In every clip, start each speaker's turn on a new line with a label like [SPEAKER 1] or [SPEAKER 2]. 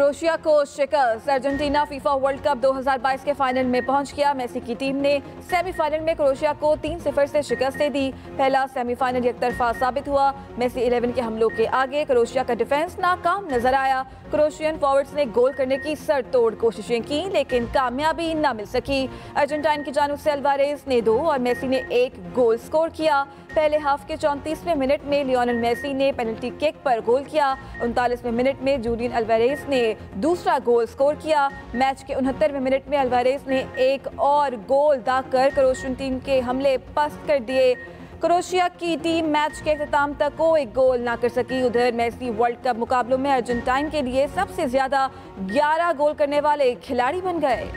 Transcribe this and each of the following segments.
[SPEAKER 1] Croatia को शिकस्त। Argentina FIFA world cup 2022 के फाइनल में पहुंच गया। मेसी की टीम ने सेमीफाइनल में क्रोएशिया को 3-0 से शिकस्त दे दी। पहला सेमीफाइनल एकतरफा साबित हुआ। मेसी 11 के हमलों के आगे क्रोएशिया का डिफेंस नाकाम नजर आया। क्रोएशियन फॉरवर्ड्स ने गोल करने की सरतोड़ कोशिशें की, लेकिन कामयाबी न मिल सकी। अर्जेंटाइन की जानिब से अल्वारेज ने 2 और मेसी ने 1 गोल स्कोर किया। पहले हाफ के 34वें मिनट में लियोनेल मेसी ने पेनल्टी किक पर गोल किया। 39वें मिनट में जूलियन अल्वारेज ने दूसरा गोल स्कोर किया। मैच के 69वें मिनट में अल्वारेज ने 1 और गोल दागकर क्रोएशियन टीम के हमले पस्त कर दिए। क्रोएशिया की टीम मैच के अख्ताम तक कोई गोल ना कर सकी। उधर मेसी वर्ल्ड कप मुकाबलों में अर्जेंटाइन के लिए सबसे ज्यादा 11 गोल करने वाले खिलाड़ी बन गए।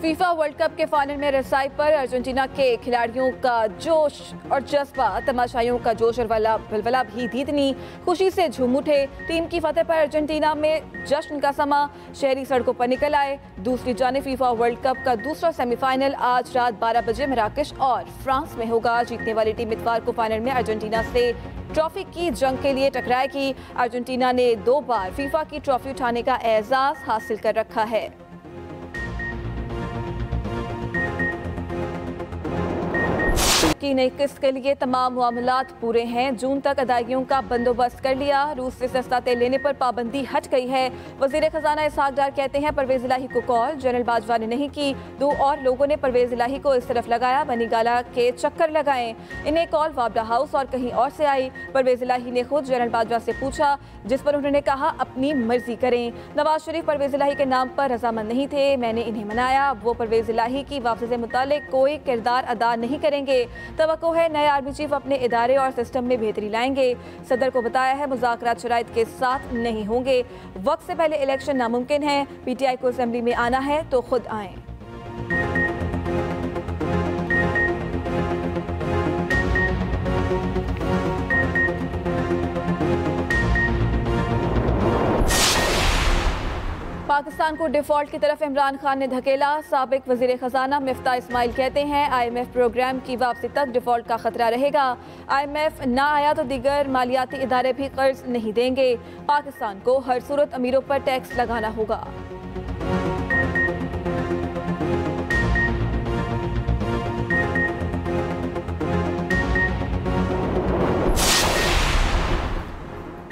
[SPEAKER 1] फीफा वर्ल्ड कप के फाइनल में रसाई पर अर्जेंटीना के खिलाड़ियों का जोश और जज्बा, तमाशाइयों का जोश और वलवला भी इतनी खुशी से झूम उठे। टीम की फतेह पर अर्जेंटीना में जश्न का समा, शहरी सड़कों पर निकल आए। दूसरी जानिब फीफा वर्ल्ड कप का दूसरा सेमीफाइनल आज रात 12 बजे मराकश और फ्रांस में होगा। जीतने वाली टीम इतवार को फाइनल में अर्जेंटीना से ट्रॉफी की जंग के लिए टकराएगी। अर्जेंटीना ने 2 बार फीफा की ट्रॉफी उठाने का एजाज हासिल कर रखा है। की नई किस्त के लिए तमाम मामलात पूरे हैं। जून तक अदायगियों का बंदोबस्त कर लिया। रूस से सस्ता तेल लेने पर पाबंदी हट गई है। वजीर खजाना इसहाक डार कहते हैं परवेज इलाही को कॉल जनरल बाजवा ने नहीं की। 2 और लोगों ने परवेज इलाही को इस तरफ लगाया, बनीगाला के चक्कर लगाए। इन्हें कॉल वाबला हाउस और कहीं और से आई। परवेज इलाही ने खुद जनरल बाजवा से पूछा, जिस पर उन्होंने कहा अपनी मर्जी करें। नवाज शरीफ परवेज इलाही के नाम पर रजामंद नहीं थे, मैंने इन्हें मनाया। वो परवेज इलाही की वापसी से मुतालिक कोई किरदार अदा नहीं करेंगे। तवक्को है नए आर्मी चीफ अपने इदारे और सिस्टम में बेहतरी लाएंगे। सदर को बताया है मुज़ाकरात शराइत के साथ नहीं होंगे। वक्त से पहले इलेक्शन नामुमकिन है। पीटीआई को असेंबली में आना है तो खुद आएं। पाकिस्तान को डिफॉल्ट की तरफ इमरान खान ने धकेला। साबिक वजीर खजाना मिफ्ता इस्माइल कहते हैं IMF प्रोग्राम की वापसी तक डिफॉल्ट का खतरा रहेगा। IMF ना आया तो दीगर मालियाती इदारे भी कर्ज नहीं देंगे। पाकिस्तान को हर सूरत अमीरों पर टैक्स लगाना होगा।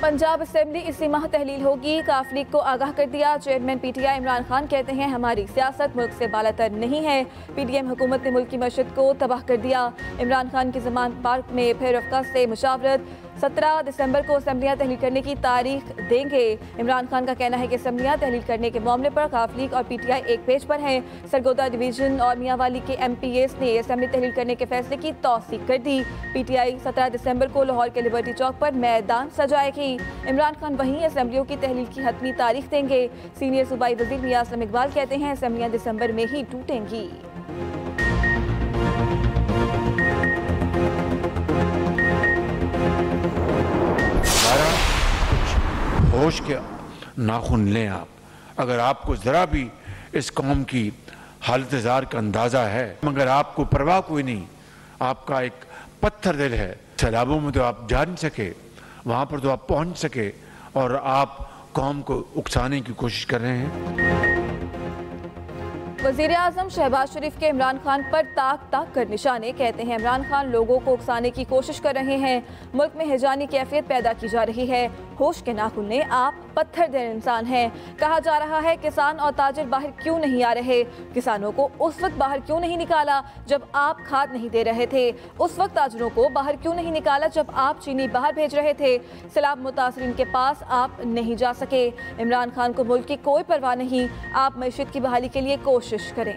[SPEAKER 1] पंजाब असेंबली इसी माह तहलील होगी। काफ लीग को आगाह कर दिया। चेयरमैन PTI इमरान खान कहते हैं हमारी सियासत मुल्क से बालातर नहीं है। PDM हुकूमत ने मुल्क की मशद को तबाह कर दिया। इमरान खान की जमान पार्क में फिर रफ्का से मुशावरत। 17 दिसंबर को असम्बलियाँ तहलील करने की तारीख देंगे। इमरान खान का कहना है कि असम्बलियाँ तहलील करने के मामले पर काफ लीग और PTI एक पेज पर हैं। सरगोदा डिवीजन और मियांवाली के MPAs ने असम्बली तहलील करने के फैसले की तौसीक कर दी। PTI 17 दिसंबर को लाहौर के लिबर्टी चौक पर मैदान सजाएगी। इमरान खान वहीं असम्बलियों की तहलील की हतमी तारीख देंगे। सीनियर सूबाई वजीर मियां असलम इकबाल कहते हैं असम्बलियाँ दिसंबर में ही टूटेंगी।
[SPEAKER 2] होश के नाखून लें आप। अगर आपको ज़रा भी इस कौम की हालत ज़ार का अंदाज़ा है, मगर आपको परवाह कोई नहीं, आपका एक पत्थर दिल है। सैलाबों में तो आप जा नहीं सके, वहाँ पर तो आप पहुँच सके, और आप कौम को उकसाने की कोशिश कर रहे हैं।
[SPEAKER 1] वज़ीर आज़म शहबाज शरीफ के इमरान खान पर ताक ताक कर निशाने। कहते हैं इमरान खान लोगों को उकसाने की कोशिश कर रहे हैं। मुल्क में हिजानी कैफियत पैदा की जा रही है। होश के नाखून लें, आप पत्थर दिल इंसान हैं। कहा जा रहा है किसान और ताजिर बाहर क्यों नहीं आ रहे। किसानों को उस वक्त बाहर क्यों नहीं निकाला जब आप खाद नहीं दे रहे थे। उस वक्त ताजिरों को बाहर क्यों नहीं निकाला जब आप चीनी बाहर भेज रहे थे। सैलाब मुतासरीन के पास आप नहीं जा सके। इमरान खान को मुल्क की कोई परवाह नहीं। आप मईशत की बहाली के लिए कोशिश करें।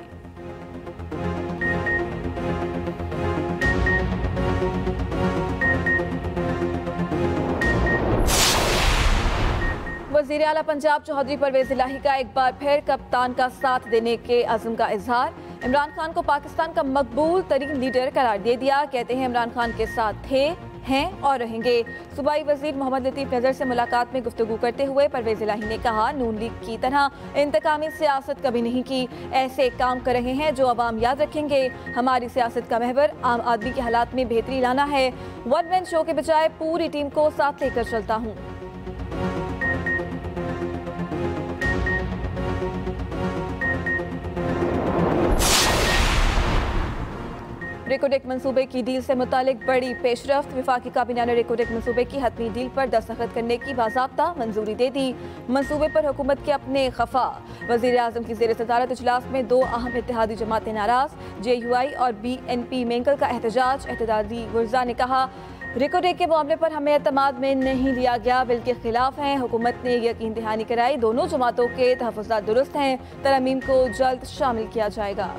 [SPEAKER 1] वज़ीर आला पंजाब चौधरी परवेज इलाही का एक बार फिर कप्तान का साथ देने के अज़्म का इजहार। इमरान खान को पाकिस्तान का मकबूल तरीन लीडर करार दे दिया। कहते हैं इमरान खान के साथ थे, हैं और रहेंगे। सूबाई वजीर मोहम्मद लतीफ़ नज़र से मुलाकात में गुफ्तगू करते हुए परवेज इलाही ने कहा नून लीग की तरह इंतकामी सियासत कभी नहीं की। ऐसे काम कर रहे हैं जो अवाम याद रखेंगे। हमारी सियासत का महवर आम आदमी के हालात में बेहतरी लाना है। वन मैन शो के बजाय पूरी टीम को साथ लेकर चलता हूँ। रेकोडेक मंसूबे की डील से मुतालिक बड़ी पेशरफ्त। वफाकी काबीना ने रेकोडेक मंसूबे की हतमी डील पर दस्तखत करने की बाज़ाब्ता मंजूरी दे दी। मंसूबे पर हुकूमत के अपने खफा। वज़ीर आज़म की ज़ेर सदारत इजलास में 2 अहम इत्तेहादी जमातें नाराज़। JUI और BNP मेंकल का एहतजाज। इत्तेहादी गुर्जा ने कहा रेकोडेक के मामले पर हमें एतमाद में नहीं लिया गया, बल्कि खिलाफ हैं। हुकूमत ने यकीन दहानी कराई दोनों जमातों के तहफ़्फ़ुज़ात दुरुस्त हैं। तरमीम को जल्द शामिल किया जाएगा।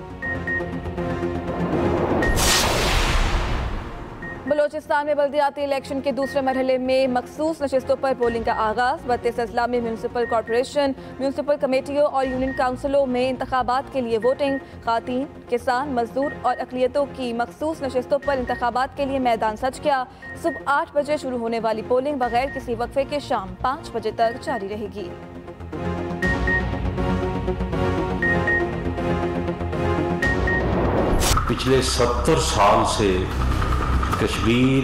[SPEAKER 1] बलोचिस्तान में बल्दियाती इलेक्शन के दूसरे मरहले में मखसूस नशिस्तों पर पोलिंग का आगाज़। 32 अजला में म्यूनसिपल कॉरपोरेशन, म्यूनसिपल कमेटियों और यूनियन काउंसिलों में इंतखाबात के लिए वोटिंग। खातीन, किसान, मजदूर और अक़लियतों की मखसूस नशिस्तों पर इंतखाबात के लिए मैदान सज गया। सुबह 8 बजे शुरू होने वाली पोलिंग बगैर किसी वक्फे के शाम 5 बजे तक जारी रहेगी।
[SPEAKER 3] पिछले 70 साल से कश्मीर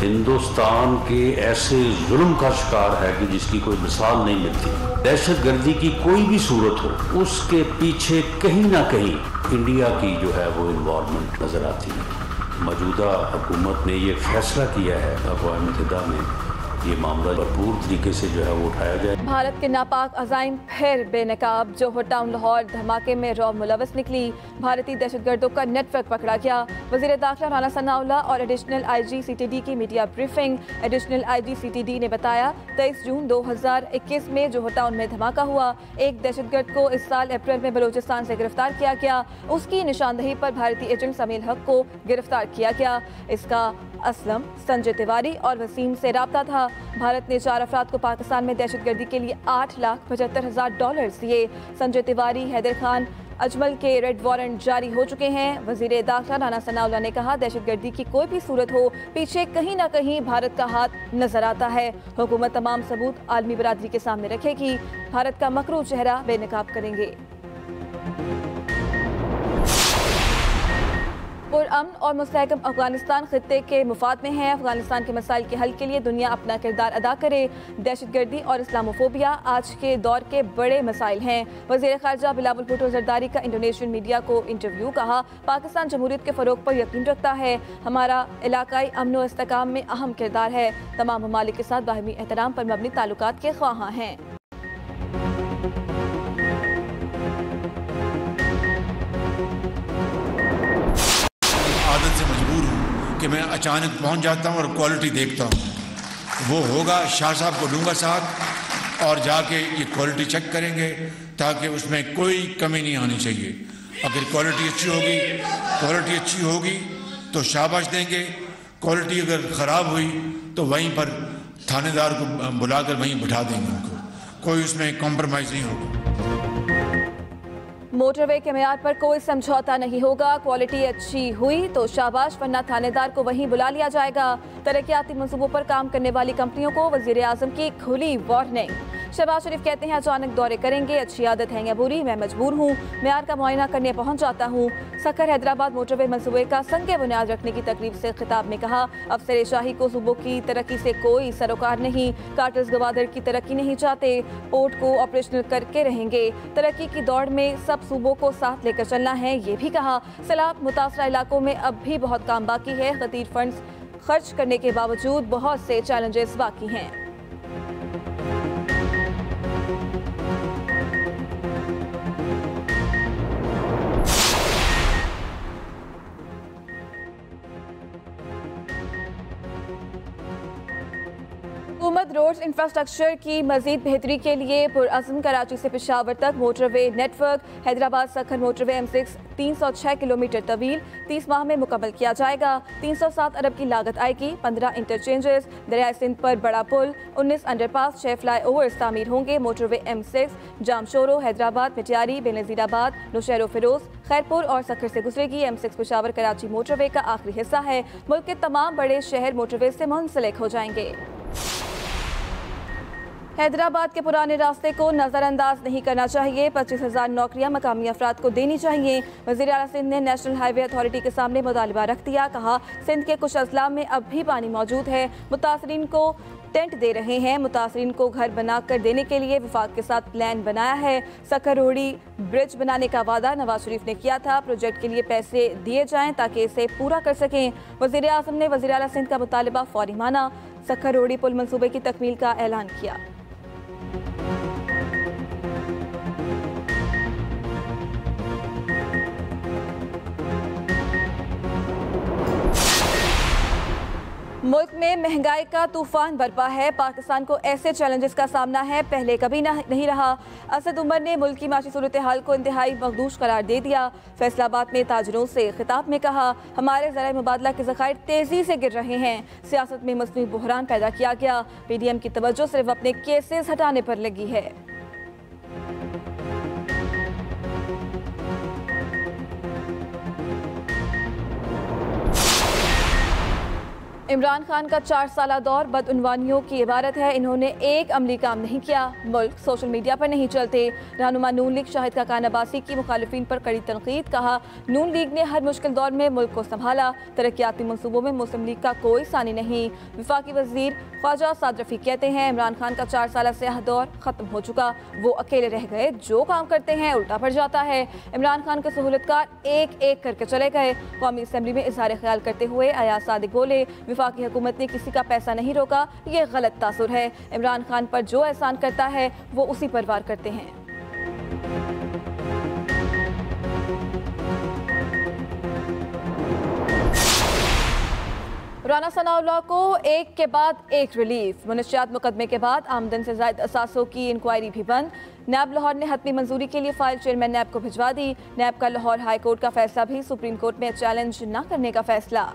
[SPEAKER 3] हिंदुस्तान के ऐसे जुल्म का शिकार है कि जिसकी कोई मिसाल नहीं मिलती। दहशत गर्दी की कोई भी सूरत हो, उसके पीछे कहीं ना कहीं इंडिया की जो है वो इन्वॉल्वमेंट नजर आती है। मौजूदा हुकूमत ने ये फैसला किया है अक़वाम मुत्तहिदा में ये मामला भरपूर तरीके से जो है वो उठाया जाए।
[SPEAKER 1] भारत के नापाक अज़ाइम फिर बेनकाब। जोहर टाउन लाहौर धमाके में रौब मुलविस निकली। भारतीय दहशतगर्दों का नेटवर्क पकड़ा गया। वज़ीर दाखिला राना सनाउल्लाह और एडिशनल IG CTD की media briefing. Additional IG CTD ने बताया 23 जून 2021 में जोहर टाउन में धमाका हुआ। एक दहशतगर्द को इस साल अप्रैल में बलोचिस्तान से गिरफ्तार किया गया। उसकी निशानदही पर भारतीय एजेंट समील हक को गिरफ्तार किया गया। इसका असलम, संजय तिवारी और वसीम से राब्ता था। भारत ने 4 अफराद को पाकिस्तान में दहशतगर्दी के लिए $8,75,000 दिए। संजय तिवारी, हैदर खान, अजमल के रेड वारंट जारी हो चुके हैं। वज़ीर दाखिला राना सनाउल्लाह ने कहा दहशतगर्दी की कोई भी सूरत हो, पीछे कहीं ना कहीं भारत का हाथ नजर आता है। हुकूमत तमाम सबूत आलमी बरादरी के सामने रखेगी। भारत का मकरू चेहरा बेनकाब करेंगे। पुरअमन और मुस्तहकम अफगानिस्तान खित्ते के मुफाद में है। अफगानिस्तान के मसाइल के हल के लिए दुनिया अपना किरदार अदा करे। दहशतगर्दी और इस्लामोफोबिया आज के दौर के बड़े मसाइल हैं। वज़ीर ख़ारजा बिलावल भुट्टो ज़रदारी का इंडोनेशियन मीडिया को इंटरव्यू। कहा पाकिस्तान जमहूरियत के फ़रोग पर यकीन रखता है। हमारा इलाकाई अमन व इस्तेहकाम में अहम किरदार है। तमाम ममालिक के साथ बाहमी एहतराम पर मबनी ताल्लुकात के ख्वाहां हैं।
[SPEAKER 2] आदत से मजबूर हूँ कि मैं अचानक पहुँच जाता हूँ और क्वालिटी देखता हूँ। वो होगा शाह साहब को लूँगा साथ और जाके ये क्वालिटी चेक करेंगे ताकि उसमें कोई कमी नहीं आनी चाहिए। अगर क्वालिटी अच्छी होगी तो शाबाश देंगे। क्वालिटी अगर ख़राब हुई तो वहीं पर थानेदार को बुलाकर वहीं बिठा देंगे उनको। कोई उसमें कॉम्प्रोमाइज़ नहीं होगा।
[SPEAKER 1] मोटरवे के मेयार पर कोई समझौता नहीं होगा। क्वालिटी अच्छी हुई तो शाबाश, वरना थानेदार को वहीं बुला लिया जाएगा। तरक्याती मंसूबों पर काम करने वाली कंपनियों को वज़ीर आज़म की खुली वार्निंग। शहबाज शरीफ कहते हैं अचानक दौरे करेंगे, अच्छी आदत है या बुरी, मैं मजबूर हूँ, मेयार का मुआयना करने पहुँच जाता हूँ। सखर हैदराबाद मोटरवे मंसूबे का संग बुनियाद रखने की तकरीब से खिताब में कहा अफसर शाही को सूबों की तरक्की से कोई सरोकार नहीं। कार्टर्स गवादर की तरक्की नहीं चाहते, पोर्ट को ऑपरेशनल करके रहेंगे। तरक्की की दौड़ में सब सूबों को साथ लेकर चलना है, ये भी कहा। सैलाब मुतासरा इलाकों में अब भी बहुत काम बाकी है। खतीर फंड्स खर्च करने के बावजूद बहुत से चैलेंजेस बाकी हैं। हुकूमत रोड्स इंफ्रास्ट्रक्चर की मजीद बेहतरी के लिए पुरअज़्म कराची से पेशावर तक motorway network Hyderabad Sukkur motorway M6 306 kilometre तवील 30 माह में मुकम्मल किया जाएगा। 307 अरब की लागत आएगी। 15 इंटरचेंजेस, दरिया सिंध पर बड़ा पुल, 19 अंडरपास, 6 फ्लाई ओवर्स तामीर होंगे। मोटरवे M6 जामशोरो, हैदराबाद, मिटियारी, बेनज़ीराबाद, नौशहरो फिरोज, खैरपुर और सखर से गुजरेगी। M6 पेशावर कराची मोटरवे का आखिरी हिस्सा है। मुल्क के तमाम बड़े शहर मोटरवे से मुंसलिक हो जाएंगे। हैदराबाद के पुराने रास्ते को नजरअंदाज नहीं करना चाहिए। 25,000 नौकरियां मकामी अफराद को देनी चाहिए। वज़ीर आला सिंध ने नेशनल हाईवे अथॉरिटी के सामने मुतालबा रख दिया। कहा, सिंध के कुछ अजला में अब भी पानी मौजूद है। मुतासरीन को टेंट दे रहे हैं। मुतासरीन को घर बनाकर देने के लिए विफाक के साथ प्लान बनाया है। सकरोड़ी ब्रिज बनाने का वादा नवाज शरीफ ने किया था। प्रोजेक्ट के लिए पैसे दिए जाएं ताकि इसे पूरा कर सकें। वज़ीर आज़म ने वज़ीर आला सिंध का मुतालबा फौरी माना। सकरोड़ी पुल मंसूबे की तकमील का ऐलान किया। मुल्क में महंगाई का तूफान बरपा है। पाकिस्तान को ऐसे चैलेंजेस का सामना है पहले कभी नहीं रहा। असद उमर ने मुल्क की माशी सूरत हाल को इंतहाई मखदूश करार दे दिया। फैसलाबाद में ताजरों से खिताब में कहा, हमारे ज़राए मुबादला के ज़खायर तेज़ी से गिर रहे हैं। सियासत में मसनूई बुहरान पैदा किया गया। PDM की तवज्जो सिर्फ अपने केसेस हटाने पर लगी है। इमरान खान का 4 साला दौर बदउनवानियों की इबारत है। इन्होंने एक अमली काम नहीं किया। मुल्क सोशल मीडिया पर नहीं चलते। रहनुमा नून लीग शाहिद खान अब्बासी की मुखालिफिन पर कड़ी तनकीद। कहा, नून लीग ने हर मुश्किल दौर में मुल्क को संभाला। तरक्याती मनसूबों में मुस्लिम लीग का कोई सानी नहीं। वफाकी वजीर ख्वाजा साद रफी कहते हैं, इमरान खान का 4 साला स्याह दौर खत्म हो चुका। वो अकेले रह गए। जो काम करते हैं उल्टा पड़ जाता है। इमरान खान के सहूलतकार एक एक करके चले गए। कौमी असम्बली में इजहार ख्याल करते हुए अयाज सादिक बोले, वफाकी हुकूमत ने किसी का पैसा नहीं रोका। ये गलत तासुर है। इमरान खान पर जो एहसान करता है वो उसी पर वार करते हैं। राना सनाउल्लाह को एक के बाद एक रिलीफ। मुनशियात मुकदमे के बाद आमदन से ज़ायद असासों की इंक्वायरी भी बंद। नैब लाहौर ने हतमी मंजूरी के लिए फाइल चेयरमैन नैब को भिजवा दी। नैब का लाहौर हाई कोर्ट का फैसला भी सुप्रीम कोर्ट में चैलेंज न करने का फैसला।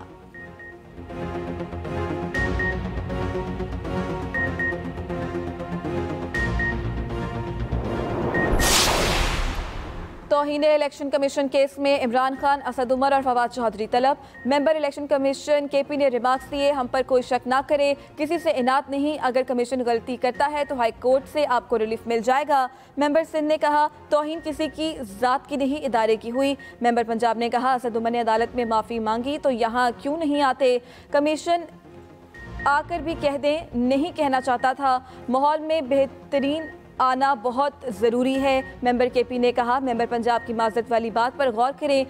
[SPEAKER 1] तौहीन इलेक्शन कमीशन केस में इमरान खान, असद उमर और फवाद चौधरी तलब। मेंबर इलेक्शन कमीशन KP ने रिमार्क्स दिए, हम पर कोई शक ना करे, किसी से इनात नहीं। अगर कमीशन गलती करता है तो हाई कोर्ट से आपको रिलीफ मिल जाएगा। मेंबर सिंध ने कहा, तौहीन किसी की जात की नहीं इदारे की हुई। मेंबर पंजाब ने कहा, असद उमर ने अदालत में माफ़ी मांगी तो यहाँ क्यों नहीं आते। कमीशन आकर भी कह दें, नहीं कहना चाहता था। माहौल में बेहतरीन आना बहुत ज़रूरी है। मेंबर KP ने कहा, मेंबर पंजाब की माजरत वाली बात पर गौर करें।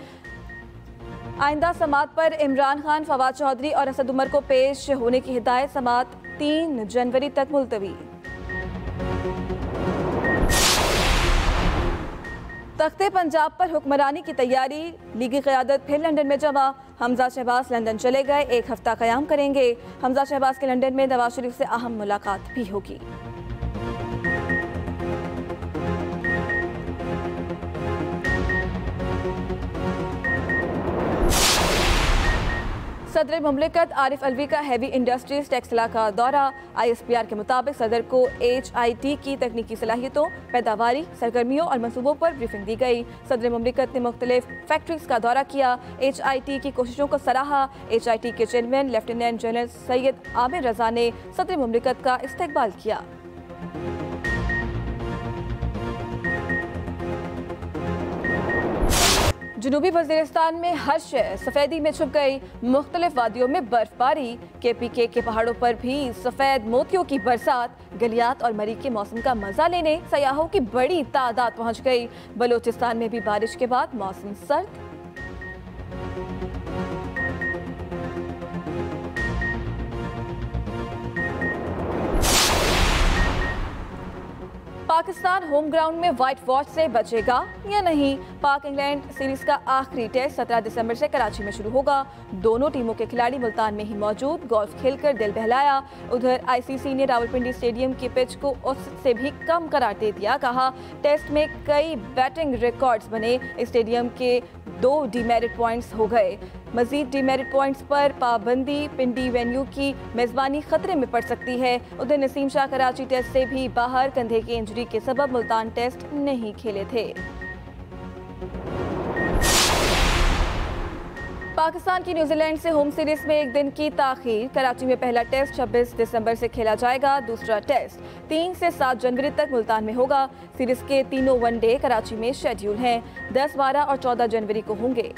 [SPEAKER 1] आइंदा समात पर इमरान खान, फवाद चौधरी और असद उमर को पेश होने की हिदायत। समात 3 जनवरी तक मुलतवी। तख्ते पंजाब पर हुक्मरानी की तैयारी। लीगी क़यादत फिर लंदन में जमा। हमजा शहबाज लंदन चले गए, 1 हफ्ता क़याम करेंगे। हमजा शहबाज के लंदन में नवाज शरीफ से अहम मुलाकात भी होगी। सदर मुमलिकत आरिफ अलवी का हैवी इंडस्ट्रीज टेक्सला का दौरा। ISPR के मुताबिक सदर को HIT की तकनीकी सलाहियतों, पैदावारी, सरगर्मियों और मनसूबों पर ब्रीफिंग दी गई। सदर मुमलिकत ने मुख्तलिफ फैक्ट्रीज का दौरा किया। HIT की कोशिशों को सराहा। HIT के chairman lieutenant general Syed Amir Raza ने सदर मुमलिकत का इस्तकबाल किया। जनूबी वज़ीरिस्तान में हर शय सफ़ेदी में छुप गई। मुख्तलिफ वादियों में बर्फबारी। KPK के पहाड़ों पर भी सफ़ेद मोतियों की बरसात। गलियात और मरी के मौसम का मजा लेने सयाहों की बड़ी तादाद पहुंच गई। बलोचिस्तान में भी बारिश के बाद मौसम सर्द। पाकिस्तान होम ग्राउंड में व्हाइट वॉश से बचेगा या नहीं। पाक इंग्लैंड सीरीज का आखिरी टेस्ट 17 दिसंबर से कराची में शुरू होगा। दोनों टीमों के खिलाड़ी मुल्तान में ही मौजूद। गोल्फ खेलकर दिल बहलाया। उधर ICC ने रावलपिंडी स्टेडियम की पिच को उससे भी कम करार दे दिया। कहा, टेस्ट में कई बैटिंग रिकॉर्ड्स बने। स्टेडियम के 2 डीमेरिट पॉइंट्स हो गए। मजीद डीमेरिट पॉइंट्स पर पाबंदी पिंडी वेन्यू की मेजबानी खतरे में पड़ सकती है। उधर नसीम शाह कराची टेस्ट से भी बाहर। कंधे की इंजरी के सबब मुल्तान टेस्ट नहीं खेले थे। पाकिस्तान की न्यूजीलैंड से होम सीरीज में एक दिन की ताखीर। कराची में पहला टेस्ट 26 दिसंबर से खेला जाएगा। दूसरा टेस्ट 3 से 7 जनवरी तक मुल्तान में होगा। सीरीज के तीनों वनडे कराची में शेड्यूल हैं। 10, 12 और 14 जनवरी को होंगे।